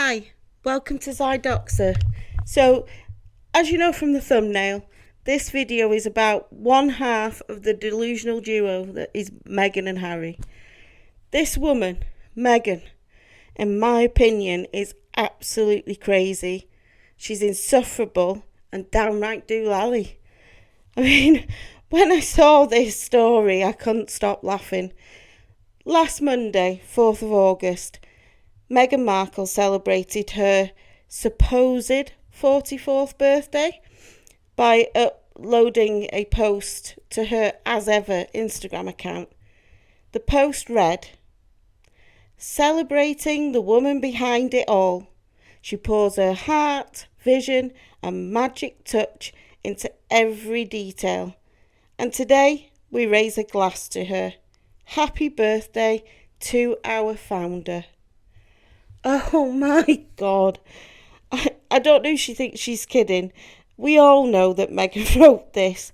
Hi, welcome to Zydoxa. So, as you know from the thumbnail, this video is about one half of the delusional duo that is Meghan and Harry. This woman, Meghan, in my opinion, is absolutely crazy. She's insufferable and downright doolally. I mean, when I saw this story, I couldn't stop laughing. Last Monday, 4th of August, Meghan Markle celebrated her supposed 44th birthday by uploading a post to her as ever Instagram account. The post read, "Celebrating the woman behind it all. She pours her heart, vision and magic touch into every detail. And today we raise a glass to her. Happy birthday to our founder." Oh my God. I don't know if she thinks she's kidding. We all know that Meghan wrote this.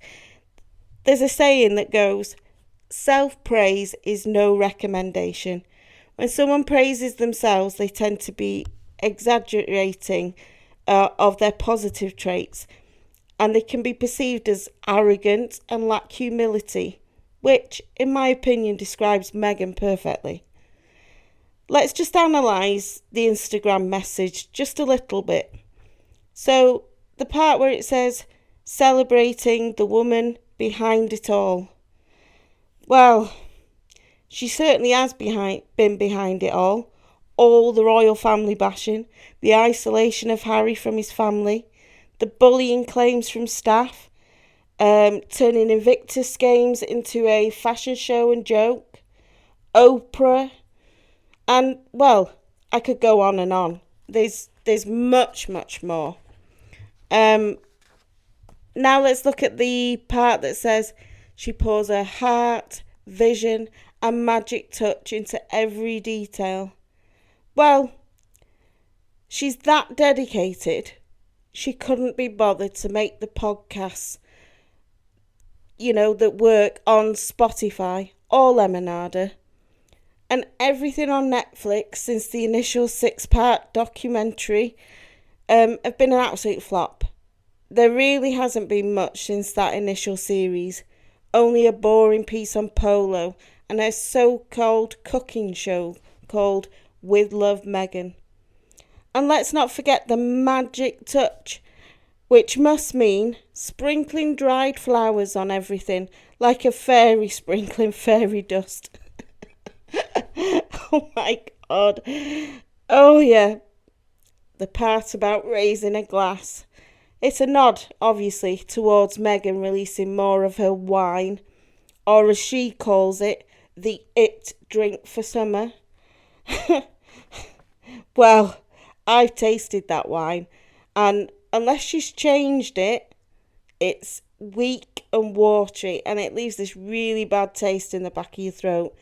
There's a saying that goes, self-praise is no recommendation. When someone praises themselves, they tend to be exaggerating of their positive traits, and they can be perceived as arrogant and lack humility, which, in my opinion, describes Meghan perfectly. Let's just analyse the Instagram message just a little bit. So, the part where it says, celebrating the woman behind it all. Well, she certainly has been behind it all. All the royal family bashing, the isolation of Harry from his family, the bullying claims from staff, turning Invictus Games into a fashion show and joke, Oprah, and, well, I could go on and on. There's much, much more. Now let's look at the part that says she pours her heart, vision and magic touch into every detail. Well, she's that dedicated. She couldn't be bothered to make the podcasts, that work on Spotify or Lemonada. And everything on Netflix since the initial 6-part documentary have been an absolute flop. There really hasn't been much since that initial series. Only a boring piece on Polo and a so-called cooking show called With Love Meghan. And let's not forget the magic touch, which must mean sprinkling dried flowers on everything, like a fairy sprinkling fairy dust. Oh my God. Oh yeah. The part about raising a glass. It's a nod, obviously, towards Meghan releasing more of her wine, or as she calls it, the it drink for summer. Well, I've tasted that wine, and unless she's changed it, it's weak and watery, and it leaves this really bad taste in the back of your throat.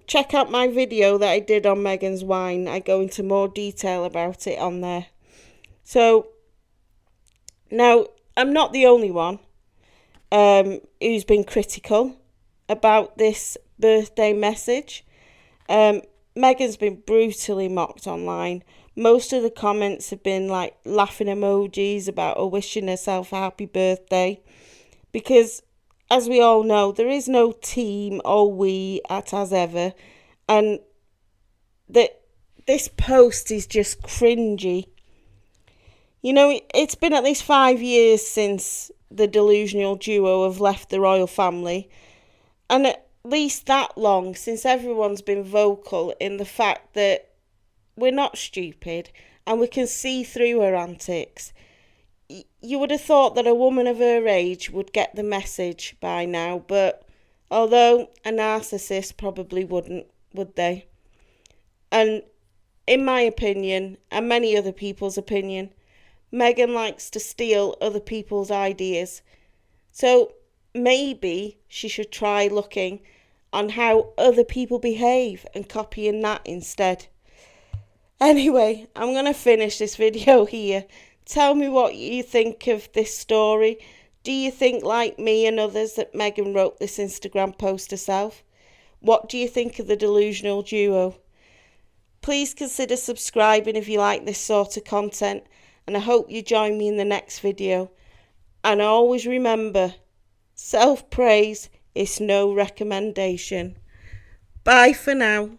Check out my video that I did on Meghan's wine. I go into more detail about it on there. So, now, I'm not the only one who's been critical about this birthday message. Meghan's been brutally mocked online. Most of the comments have been like laughing emojis about her wishing herself a happy birthday. Because, as we all know, there is no team or we at As Ever. And this post is just cringy. It's been at least 5 years since the delusional duo have left the royal family. And at least that long since everyone's been vocal in the fact that we're not stupid and we can see through her antics. You would have thought that a woman of her age would get the message by now, but although a narcissist probably wouldn't, would they? And in my opinion, and many other people's opinion, Meghan likes to steal other people's ideas. So maybe she should try looking on how other people behave and copying that instead. Anyway, I'm going to finish this video here. Tell me what you think of this story. Do you think, like me and others, that Meghan wrote this Instagram post herself? What do you think of the delusional duo? Please consider subscribing if you like this sort of content, and I hope you join me in the next video. And always remember, self-praise is no recommendation. Bye for now.